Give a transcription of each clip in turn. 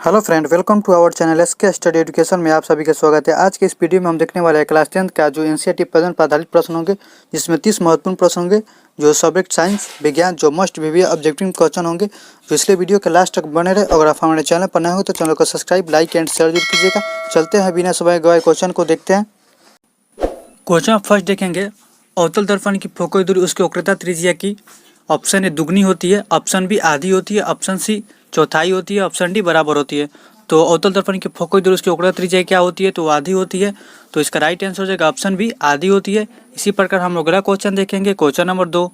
Hello friend, welcome to our channel SK study education में आप सभी का स्वागत है। आज के इस वीडियो में हम देखने वाले हैं क्लास 10 का जो एनसीईआरटी पैटर्न पर आधारित प्रश्न होंगे, जिसमें 30 महत्वपूर्ण प्रश्न होंगे जो सब्जेक्ट साइंस विज्ञान जो मस्ट भी ऑब्जेक्टिव क्वेश्चन होंगे। तो इसलिए वीडियो के लास्ट तक बने रहे। अगर आप हमारे चैनल पर नए हो तो चैनल को सब्सक्राइब, लाइक एंड शेयर जरूर कीजिएगा। चलते हैं बिना समय गवाए क्वेश्चन को देखते हैं। क्वेश्चन फर्स्ट देखेंगे, अवतल दर्पण की फोकल दूरी उसकी वक्रता त्रिज्या की ऑप्शन ए दुगनी होती है, ऑप्शन बी आधी होती है, ऑप्शन सी चौथाई होती है, ऑप्शन डी बराबर होती है। तो अवतल दर्पण की फोकल दूरी उसकी वक्रता त्रिज्या क्या होती है? तो आधी होती है। तो इसका राइट आंसर हो जाएगा ऑप्शन बी आधी होती है। इसी प्रकार हम लोग अगला क्वेश्चन देखेंगे, क्वेश्चन नंबर 2।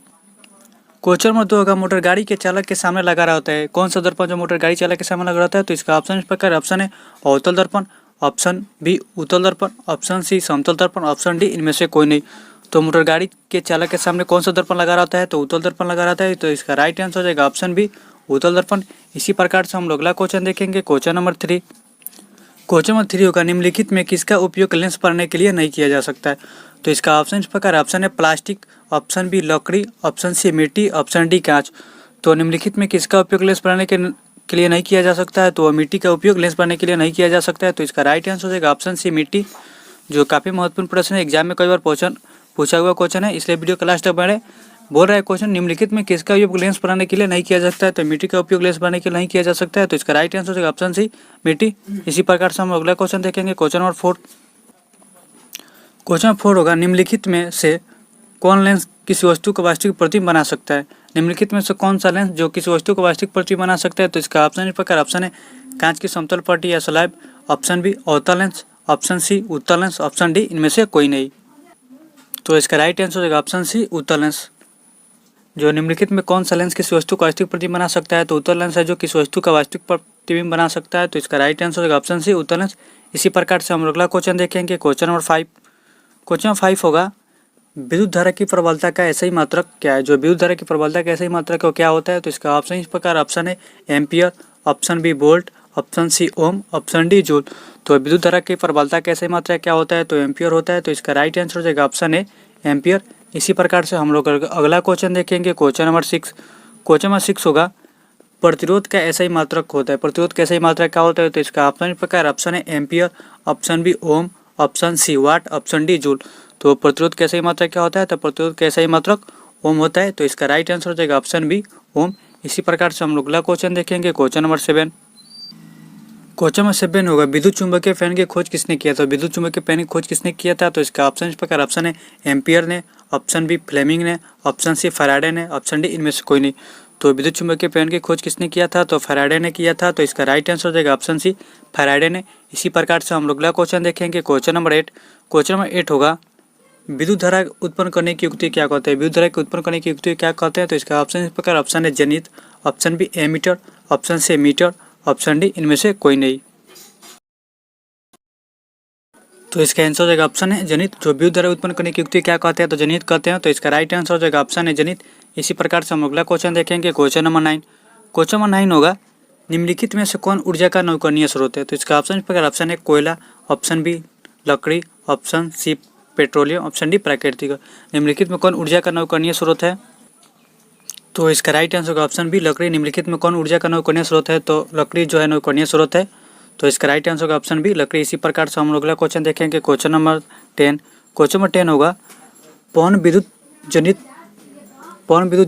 क्वेश्चन नंबर 2 होगा, मोटर गाड़ी के चालक के सामने लगा रहा होता है। कौन सा दर्पण जो मोटर गाड़ी चालक के सामने लगा रहता है? तो इसका ऑप्शन इस प्रकार ऑप्शन है अवतल दर्पण, ऑप्शन बी उत्तल दर्पण, ऑप्शन सी समतल दर्पण, ऑप्शन डी इनमें से कोई नहीं। तो मोटर गाड़ी के चालक के सामने कौन सा दर्पण लगा रहता है? तो उत्तल दर्पण लगा रहता है। तो इसका राइट आंसर हो जाएगा ऑप्शन बी उत्तल दर्पण। इसी प्रकार से हम लोग अगला क्वेश्चन देखेंगे, क्वेश्चन नंबर 3। क्वेश्चन नंबर 3 होगा, निम्नलिखित में किसका उपयोग लेंस पढ़ने के लिए नहीं किया जा सकता है? तो इसका ऑप्शन इस प्रकार ऑप्शन है प्लास्टिक, ऑप्शन बी लकड़ी, ऑप्शन सी मिट्टी, ऑप्शन डी कांच। तो निम्नलिखित में किसका उपयोग लेंस पढ़ने के लिए नहीं किया जा सकता है? तो मिट्टी का उपयोग लेंस पढ़ने के लिए नहीं किया जा सकता है। तो इसका राइट आंसर हो जाएगा ऑप्शन सी मिट्टी, जो काफ़ी महत्वपूर्ण प्रश्न है। एग्जाम में कई बार पूछा हुआ क्वेश्चन है, इसलिए वीडियो का लास्ट तक बढ़े। बोल रहा है क्वेश्चन, निम्नलिखित में किसका उपयोग लेंस बनाने के लिए नहीं किया जा सकता है? तो मिट्टी का उपयोग लेंस बनाने के लिए नहीं किया जा सकता है। तो इसका राइट आंसर होगा ऑप्शन सी मिट्टी। इसी प्रकार से हम अगला क्वेश्चन देखेंगे, क्वेश्चन नंबर 4। क्वेश्चन नंबर 4 होगा, निम्नलिखित में से कौन लेंस किसी वस्तु को वास्तविक प्रतिबिंब बना सकता है? निम्नलिखित में से कौन सा लेंस जो किसी वस्तु को वास्तविक प्रतिबिंब बना सकता है? तो इसका ऑप्शन इस प्रकार ऑप्शन है कांच की समतल पट्टी या स्लैब, ऑप्शन बी अवतल लेंस, ऑप्शन सी उत्तल लेंस, ऑप्शन डी इनमें से कोई नहीं। तो इसका राइट आंसर होगा ऑप्शन सी उत्तल लेंस। जो निम्नलिखित में कौन सा लेंस किसी वस्तु का वास्तविक प्रतिबिंब बना सकता है? तो उत्तल लेंस है जो किसी वस्तु का वास्तविक प्रतिबिंब बना सकता है। तो इसका राइट आंसर होगा ऑप्शन सी उत्तल लेंस। इसी प्रकार से हम अगला क्वेश्चन देखेंगे, क्वेश्चन नंबर 5। क्वेश्चन नंबर 5 होगा, विद्युत धारा की प्रबलता का ऐसा ही मात्रक क्या है? जो विद्युत धारा की प्रबलता का ऐसा ही मात्रक क्या होता है? तो इसका ऑप्शन इस प्रकार ऑप्शन है ampere, option B volt, option C ohm, option D joule. तो विद्युत धारा की प्रबलता का ऐसा ही मात्रक क्या होता है? तो एम्पियर होता है। तो इसका राइट आंसर हो जाएगा ऑप्शन है एम्पियर। इसी प्रकार से हम लोग अगला क्वेश्चन देखेंगे, क्वेश्चन नंबर 6। क्वेश्चन नंबर 6 होगा, प्रतिरोध का ऐसा ही मात्रक होता है। प्रतिरोध का ऐसा ही मात्रक क्या होता है? तो इसका ऑप्शन इस प्रकार ऑप्शन है एम्पियर, ऑप्शन बी ओम, ऑप्शन सी वाट, ऑप्शन डी जूल। तो प्रतिरोध कैसे ही मात्रक क्या होता है? तो प्रतिरोध कैसा ही मात्रक ओम होता है। तो इसका राइट आंसर हो जाएगा ऑप्शन बी ओम। इसी प्रकार से हम लोग अगला क्वेश्चन देखेंगे, क्वेश्चन नंबर 7। क्वेश्चन नंबर 7 होगा, विद्युत चुंबकीय फैन की खोज किसने किया था? विद्युत चुंबकीय फैन की खोज किसने किया था? तो इसका ऑप्शन इस प्रकार ऑप्शन है एम्पियर ने, ऑप्शन बी फ्लेमिंग ने, ऑप्शन सी फैराडे ने, ऑप्शन डी इनमें से कोई नहीं। तो विद्युत चुंबकीय फैन की खोज किसने किया था? तो फैराडे ने किया था। तो इसका राइट आंसर हो जाएगा ऑप्शन सी फैराडे ने। इसी प्रकार से हम लोग अगला क्वेश्चन देखेंगे, क्वेश्चन नंबर 8। क्वेश्चन नंबर 8 होगा, विद्युत धारा उत्पन्न करने की युक्ति क्या कहते हैं? विद्युत धारा की उत्पन्न करने की युक्ति क्या कहते हैं? तो इसका ऑप्शन इस प्रकार ऑप्शन है जनित, option B ammeter, option C meter, option D इनमें से कोई नहीं। तो इसका आंसर हो जाएगा ऑप्शन है जनित। जो विद्युत धारा उत्पन्न करने की युक्ति क्या कहते हैं? तो जनित कहते हैं। तो इसका राइट आंसर हो जाएगा ऑप्शन है जनित। इसी प्रकार से हम अगला क्वेश्चन देखेंगे, क्वेश्चन नंबर 9। क्वेश्चन नंबर 9 होगा, निम्नलिखित में से कौन ऊर्जा का नवीकरणीय स्रोत है? तो इसका ऑप्शन इस प्रकार ऑप्शन है कोयला, ऑप्शन बी लकड़ी, option C petroleum, option D प्राकृतिक। निम्नलिखित में कौन ऊर्जा का नवीकरणीय स्रोत है? तो इसका राइट आंसर होगा ऑप्शन बी लकड़ी। निम्नलिखित में कौन ऊर्जा का नवीकरणीय स्रोत है? तो लकड़ी जो है नवीकरणीय स्रोत है। तो इसका राइट आंसर होगा ऑप्शन बी लकड़ी। इसी प्रकार से हम लोग अगला क्वेश्चन देखेंगे, क्वेश्चन नंबर 10। क्वेश्चन नंबर 10 होगा, पवन विद्युत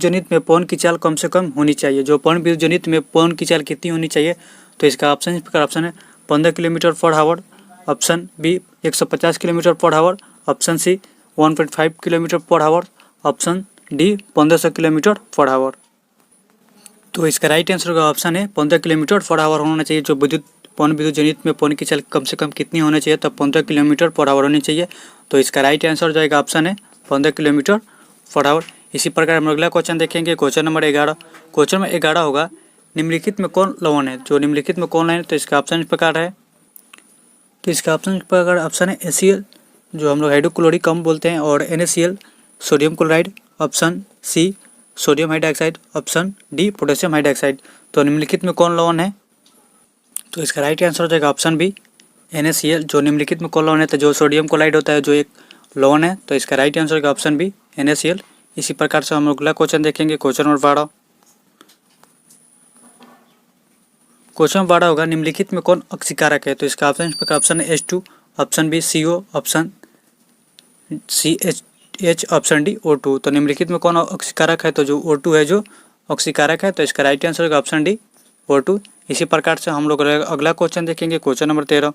जनित में पवन की चाल कम से कम होनी चाहिए। जो पवन विद्युत जनित में पवन की चाल कितनी होनी चाहिए? तो इसका ऑप्शन इस प्रकार ऑप्शन है 15 kilometre per hour, option B 150 kilometre per hour, option C 1.5 kilometre per hour, option D 1500 kilometre per hour. तो इसका राइट आंसर होगा ऑप्शन है 15 किलोमीटर पर आवर होना चाहिए। जो पवन विद्युत जनित में पवन की चाल कम से कम कितनी होनी चाहिए? तो 15 किलोमीटर पर आवर होनी चाहिए। तो इसका राइट आंसर हो जाएगा ऑप्शन है 15 किलोमीटर पर आवर। इसी प्रकार हम अगला क्वेश्चन देखेंगे, क्वेश्चन नंबर 11। क्वेश्चन नंबर 11 होगा, निम्नलिखित में कौन लवण है? जो निम्नलिखित में कौन लवण है? तो इसका ऑप्शन इस प्रकार है, तो इसका ऑप्शन इस प्रकार ऑप्शन है HCl, जो हम लोग हाइड्रोक्लोरिक अम्ल बोलते हैं, और NaCl sodium chloride, option C sodium hydroxide, option D potassium hydroxide. तो निम्नलिखित में कौन लवण है? तो इसका राइट आंसर हो जाएगा ऑप्शन बी NaCl। जो निम्नलिखित में कौन लवण है? तो जो सोडियम क्लोराइड होता है जो एक लवण है। तो इसका राइट आंसर होगा ऑप्शन बी NaCl। इसी प्रकार से हम अगला क्वेश्चन देखेंगे, क्वेश्चन नंबर 12। क्वेश्चन नंबर 12 होगा निम्नलिखित में कौन अक्षिकारक है? तो इसका ऑप्शन इस प्रकार ऑप्शन है H2, option B CO, option C H, option D O2। तो निम्नलिखित में कौन अक्षिकारक है? तो जो O2 है जो अक्षिकारक है। तो इसका राइट आंसर होगा ऑप्शन डी O2। इसी प्रकार से हम लोग अगला क्वेश्चन देखेंगे, क्वेश्चन नंबर 13।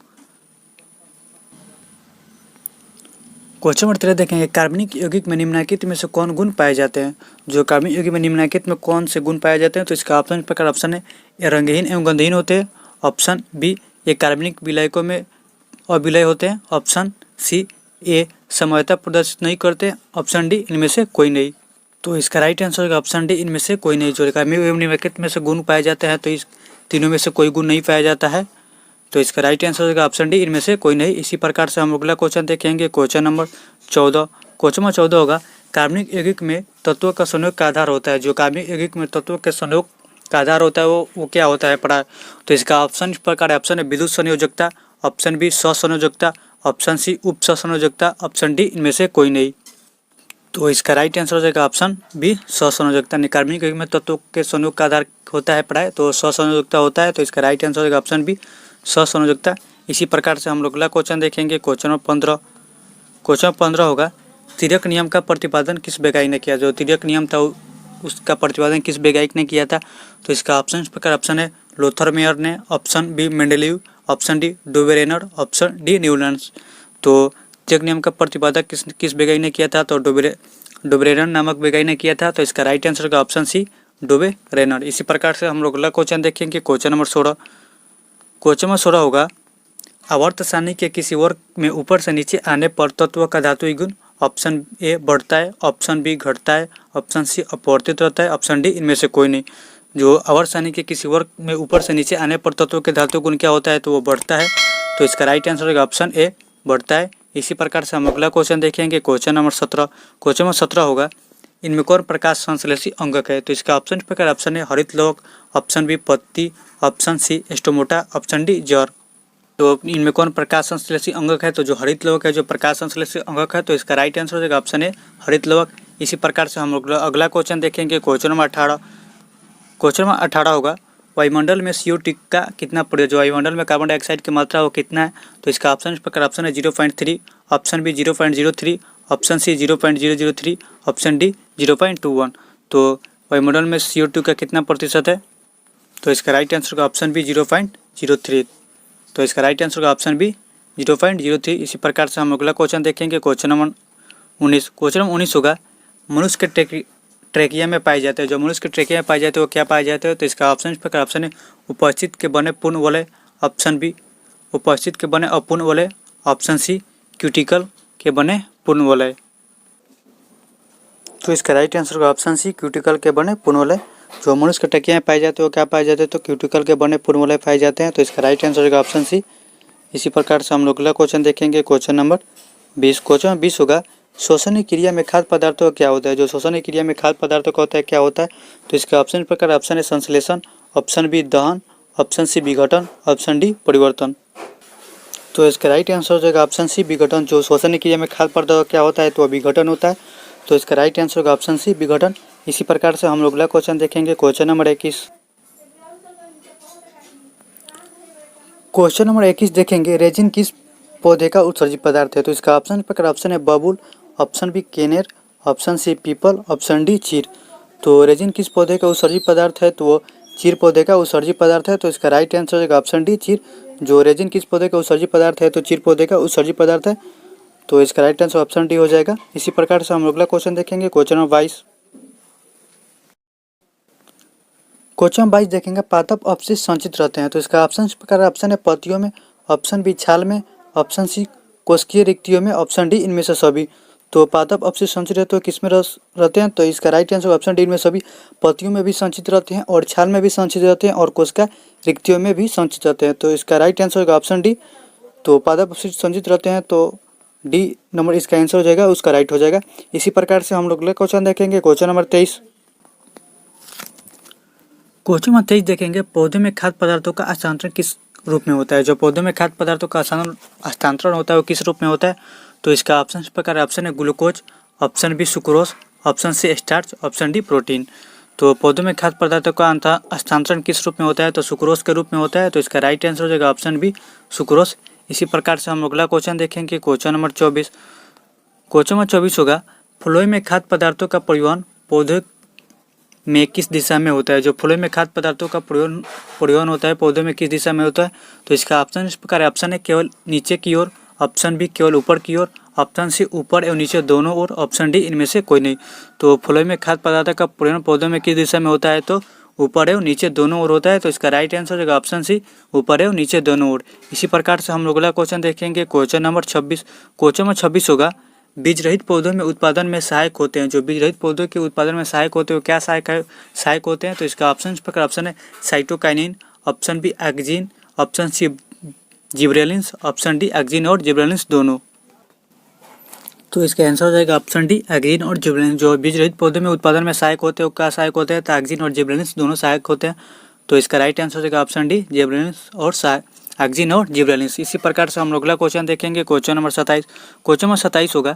क्वेश्चन नंबर 13 देखेंगे कार्बनिक यौगिक में निम्नलिखित में से कौन गुण पाए जाते हैं? जो कार्बनिक यौगिक में निम्नलिखित में कौन से गुण पाए जाते हैं? तो इसका ऑप्शन इस प्रकार ऑप्शन है ये रंगहीन एवं गंधहीन होते हैं, ऑप्शन बी ये कार्बनिक विलायकों में अविलय होते हैं, ऑप्शन सी ये समयता प्रदर्शित नहीं करते, ऑप्शन डी इनमें से कोई नहीं। तो इसका राइट आंसर होगा ऑप्शन डी इनमें से कोई नहीं। जो कार्बनिक एवं निम्नलिखित में से गुण पाए जाते हैं तो इस तीनों में से कोई गुण नहीं पाया जाता है। तो इसका राइट आंसर होगा ऑप्शन डी इनमें से कोई नहीं। इसी प्रकार से हम अगला क्वेश्चन देखेंगे, क्वेश्चन नंबर 14। क्वेश्चन नंबर 14 होगा कार्बनिक यौगिक में तत्वों का संयोग का आधार होता है। जो कार्बनिक यौगिक में तत्वों के संयोग का आधार होता है वो क्या होता है पढ़ा? तो इसका ऑप्शन इस प्रकार है, ऑप्शन है विद्युत संयोजकता, ऑप्शन बी सहसंयोजकता, ऑप्शन सी उप सहसंयोजकता, ऑप्शन डी इनमें से कोई नहीं। तो इसका राइट आंसर हो जाएगा ऑप्शन बी सहसंयोजकता। कार्बनिक यौगिक में तत्वों के संयोग का आधार होता है पढ़ाए तो सहसंयोजकता होता है। तो इसका राइट आंसर हो जाएगा ऑप्शन बी सहसंयोजकता। इसी प्रकार से हम लोग अगला क्वेश्चन देखेंगे, क्वेश्चन नंबर 15। क्वेश्चन नंबर 15 होगा तिर्यक नियम का प्रतिपादन किस वैज्ञानिक ने किया? जो तिर्यक नियम था उसका प्रतिपादन किस वैज्ञानिक ने किया था? तो इसका ऑप्शन इस प्रकार ऑप्शन है लोथर मेयर ने, option B Mendeleev, option D Dobereiner, option D Newlands. तो तिर्यक नियम का प्रतिपादन किस वैज्ञानिक ने किया था? तो डुबेरेनर नामक वैज्ञानिक ने किया था। तो इसका राइट आंसर होगा ऑप्शन सी डुबेरेनर। इसी प्रकार से हम लोग अगला क्वेश्चन देखेंगे, क्वेश्चन नंबर 16। क्वेश्चन नंबर 16 होगा आवर्त सारणी के किसी वर्ग में ऊपर से नीचे आने पर तत्व का धातुई गुण ऑप्शन ए बढ़ता है, ऑप्शन बी घटता है, ऑप्शन सी अपवर्तित रहता है, ऑप्शन डी इनमें से कोई नहीं। जो आवर्त सारणी के किसी वर्ग में ऊपर से नीचे आने पर तत्व के धातु गुण क्या होता है? तो वो बढ़ता है। तो इसका राइट आंसर होगा ऑप्शन ए बढ़ता है। इसी प्रकार से हम अगला क्वेश्चन देखेंगे, क्वेश्चन नंबर 17। क्वेश्चन नंबर 17 होगा इनमें कौन प्रकाश संश्लेषी अंगक है? तो इसका ऑप्शन इस प्रकार ऑप्शन है हरित लवक, ऑप्शन बी पत्ती, ऑप्शन सी स्टोमोटा, ऑप्शन डी जर। तो इनमें कौन प्रकाश संश्लेषी अंगक है? तो जो हरित लवक है जो प्रकाश संश्लेषी अंगक है। तो इसका राइट आंसर हो जाएगा ऑप्शन है हरित लवक। इसी प्रकार से हम लोग अगला क्वेश्चन देखेंगे, क्वेश्चन नंबर 18। क्वेश्चन नंबर 18 होगा वायुमंडल में CO2 का कितना प्रयोग? जो वायुमंडल में कार्बन डाइऑक्साइड की मात्रा वो कितना है? तो इसका ऑप्शन इस प्रकार ऑप्शन है 0.3, option B 0.03, option C 0.003, option D 0.21। तो वायुमंडल में CO2 का कितना प्रतिशत है? तो इसका राइट आंसर का ऑप्शन बी 0.03। तो इसका राइट आंसर का ऑप्शन बी 0.03। इसी प्रकार से हम अगला क्वेश्चन देखेंगे, क्वेश्चन नंबर 19। क्वेश्चन नंबर 19 होगा मनुष्य के ट्रेकिया में पाए जाते हैं। जो मनुष्य के ट्रेकिया में पाए जाते हैं वो क्या पाए जाते हैं? तो इसका ऑप्शन इस प्रकार ऑप्शन है उपस्थित के बने पूर्ण वलय, ऑप्शन बी उपस्थित के बने अपूर्ण वलय, ऑप्शन सी क्यूटिकल के बने पूर्ण वलय। तो इसका राइट आंसर होगा ऑप्शन सी क्यूटिकल के बने पूर्ण वलय। जो मनुष्य के ट्रेकिया में पाए जाते हैं वो क्या पाए जाते हैं? तो क्यूटिकल के बने पूर्ण वलय पाए जाते हैं। तो इसका राइट आंसर होगा ऑप्शन सी। इसी प्रकार से हम लोग अगला क्वेश्चन देखेंगे, क्वेश्चन नंबर 20। क्वेश्चन नंबर 20 होगा शोषण क्रिया में खाद्य पदार्थों का क्या होता है? जो शोषण क्रिया में खाद्य पदार्थों का होता है क्या होता है? तो इसका ऑप्शन प्रकार ऑप्शन है संश्लेषण, ऑप्शन बी दहन, ऑप्शन सी विघटन, ऑप्शन डी परिवर्तन। तो इसका राइट आंसर हो जाएगा ऑप्शन सी विघटन। जो शोषण क्रिया में खाद्य पदार्थ क्या होता है? तो विघटन होता है। तो इसका राइट आंसर होगा ऑप्शन सी विघटन। इसी प्रकार से हम लोग अगला क्वेश्चन देखेंगे, क्वेश्चन नंबर 21। क्वेश्चन नंबर 21 देखेंगे रेजिन किस पौधे का उत्सर्जित पदार्थ है? तो इसका ऑप्शन प्रकार ऑप्शन है बबूल, ऑप्शन बी केनेर, ऑप्शन सी पीपल, ऑप्शन डी चीर। तो रेजिन किस पौधे का उत्सर्जित पदार्थ है? तो वो चीर पौधे का उत्सर्जित पदार्थ है। तो इसका राइट आंसर होगा ऑप्शन डी चीर। जो रेजिन किस पौधे का उत्सर्जित पदार्थ है? तो चीर पौधे का उत्सर्जित पदार्थ है। तो इसका राइट आंसर ऑप्शन डी हो जाएगा। इसी प्रकार से हम अगला क्वेश्चन देखेंगे, क्वेश्चन नंबर 22। क्वेश्चन 22 देखेंगे पादप अवशिष्ट संचित रहते हैं। तो इसका ऑप्शन इस प्रकार ऑप्शन है पत्तियों में, ऑप्शन बी छाल में, ऑप्शन सी कोशिकीय रिक्तियों में, ऑप्शन डी इनमें से सभी। तो पादप अवशिष्ट संचित रहते हैं किस में रहते हैं? तो इसका राइट आंसर ऑप्शन डी में सभी। पत्तियों में भी संचित रहते हैं और छाल में भी संचित रहते हैं और कोशिका रिक्तियों में भी संचित रहते हैं। तो इसका राइट आंसर होगा ऑप्शन डी। तो पादप अवशिष्ट संचित रहते हैं तो डी नंबर इसका आंसर हो जाएगा, उसका राइट हो जाएगा। इसी प्रकार से हम लोग अगला क्वेश्चन देखेंगे, क्वेश्चन नंबर 23। क्वेश्चन नंबर 23 देखेंगे पौधे में खाद्य पदार्थों का हस्तांतरण किस रूप में होता है? जो पौधे में खाद्य पदार्थों का हस्तांतरण होता है वो किस रूप में होता है? तो इसका ऑप्शन इस प्रकार ऑप्शन है glucose, option B sucrose, option C starch, option D protein. तो पौधों में खाद्य पदार्थों का हस्तांतरण किस रूप में होता है? तो सुक्रोज के रूप में होता है। तो इसका राइट आंसर हो जाएगा ऑप्शन बी, सुक्रोज। इसी प्रकार से हम अगला क्वेश्चन देखेंगे, क्वेश्चन नंबर 24। क्वेश्चन नंबर 24 होगा, फ्लोएम में खाद्य पदार्थों का परिवहन पौधे में किस दिशा में होता है? जो फ्लोएम में खाद्य पदार्थों का परिवहन होता है पौधे में किस दिशा में होता है? तो इसका ऑप्शन इस प्रकार है। ऑप्शन ए केवल नीचे की ओर, ऑप्शन बी केवल ऊपर की ओर, ऑप्शन सी ऊपर एवं नीचे दोनों ओर, ऑप्शन डी इनमें से कोई नहीं। तो फ्लोएम में खाद्य पदार्थों का परिवहन पौधों में किस दिशा में होता है? तो ऊपर एवं नीचे दोनों ओर होता है। तो इसका राइट आंसर होगा ऑप्शन सी, ऊपर एवं नीचे दोनों ओर। इसी प्रकार से हम लोग अगला क्वेश्चन देखेंगे, क्वेश्चन नंबर 26। क्वेश्चन नंबर 26 होगा, बीज रहित पौधों में उत्पादन में सहायक होते हैं। जो बीज रहित पौधों के उत्पादन में सहायक होते हैं वो क्या सहायक होते हैं? तो इसका ऑप्शन इस प्रकार ऑप्शन है cytokinin, option B auxin, option C gibberellins, option D auxin और जिब्रेलिन्स दोनों। तो इसका आंसर हो जाएगा ऑप्शन डी एक्जिन और जिब्रेलिन्स। जो बीज रहित पौधों में उत्पादन में सहायक होते हैं वो क्या सहायक होते हैं? तो एक्जिन और जिब्रेलिन्स दोनों सहायक होते हैं। तो इसका राइट आंसर हो जाएगा ऑप्शन डी, जिब्रेलिन्स और एक्जिन और जिब्रेलिन्स। इसी प्रकार से हम लोग अगला क्वेश्चन देखेंगे, क्वेश्चन नंबर 27। क्वेश्चन नंबर 27 होगा,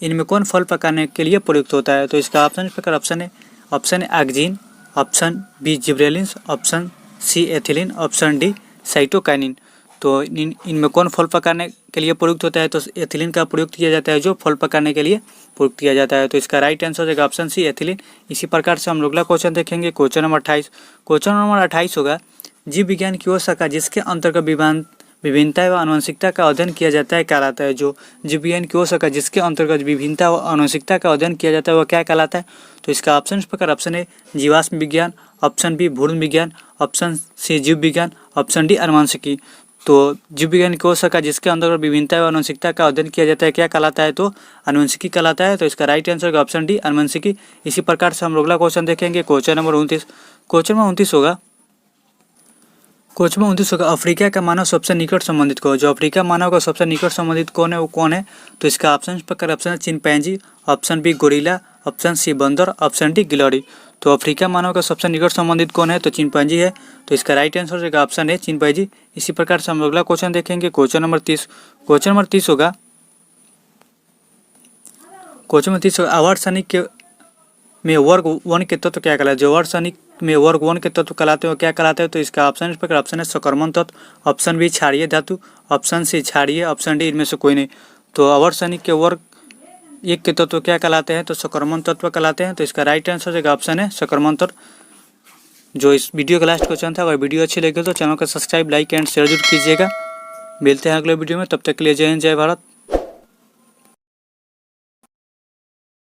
इनमें कौन फल पकाने के लिए प्रयुक्त होता है? तो इसका ऑप्शन इस प्रकार ऑप्शन है auxin, option B gibberellins, option C ethylene, option D cytokinin. तो इनमें कौन फल पकाने के लिए प्रयुक्त होता है? तो एथिलीन का प्रयुक्त किया जाता है जो फल पकाने के लिए प्रयुक्त किया जाता है। तो इसका राइट आंसर हो जाएगा ऑप्शन सी एथिलीन। इसी प्रकार से हम लोग अगला क्वेश्चन देखेंगे, क्वेश्चन नंबर 28। क्वेश्चन नंबर 28 होगा, जीव विज्ञान की वो शाखा जिसके अंतर्गत विभिन्नता व आनुवंशिकता का अध्ययन किया जाता है कहलाता है। जो जीव विज्ञान की वो शाखा जिसके अंतर्गत विभिन्नता व आनुवंशिकता का अध्ययन किया जाता है वह क्या कहलाता है? तो इसका ऑप्शन इस प्रकार ऑप्शन है जीवाश्म विज्ञान, ऑप्शन बी भ्रूण विज्ञान, ऑप्शन सी जीव विज्ञान, ऑप्शन डी आनुवंशिकी। तो जीव विज्ञान की वो शाखा जिसके अंतर्गत विभिन्नता व आनुवंशिकता का अध्ययन किया जाता है क्या कहलाता है? तो आनुवंशिकी कहलाता है। तो इसका राइट आंसर होगा ऑप्शन डी, आनुवंशिकी। इसी प्रकार से हम अगला क्वेश्चन देखेंगे, क्वेश्चन नंबर 29। क्वेश्चन नंबर 29 होगा, क्वेश्चन नंबर 29 होगा, अफ्रीका का मानव सबसे निकट संबंधित को। जो अफ्रीका मानव का सबसे निकट संबंधित कौन है वो कौन है? तो इसका ऑप्शन इस प्रकार ऑप्शन है chimpanzee, option B gorilla, option C बंदर, ऑप्शन डी गिलहरी। तो अफ्रीका मानव का सबसे निकट संबंधित कौन है? तो चिंपैंजी है। तो इसका राइट आंसर होगा ऑप्शन है चिंपैंजी। इसी प्रकार से हम अगला क्वेश्चन देखेंगे, क्वेश्चन नंबर 30। क्वेश्चन नंबर 30 होगा, क्वेश्चन नंबर 30 आवर्तसानिक के में वर्ग 1 के तत्व क्या कहलाते हैं? जो आवर्तसानिक में वर्ग 1 के तत्व कहलाते हैं क्या कहलाते हैं? तो इसका ऑप्शन इस प्रकार ऑप्शन है सकर्मक तत्व, ऑप्शन बी क्षारीय धातु, ऑप्शन सी क्षारीय, ऑप्शन डी इनमें से कोई नहीं। तो आवर्तसानिक के वर्ग 1 के तत्व क्या कहलाते हैं? तो सकर्मक तत्व कहलाते हैं। तो इसका राइट आंसर का ऑप्शन है सकर्मक तत्व। जो इस वीडियो का लास्ट क्वेश्चन था, अगर वीडियो अच्छी लगी तो चैनल को सब्सक्राइब, लाइक एंड शेयर जरूर कीजिएगा। मिलते हैं अगले वीडियो में, तब तक के लिए जय हिंद, जय भारत।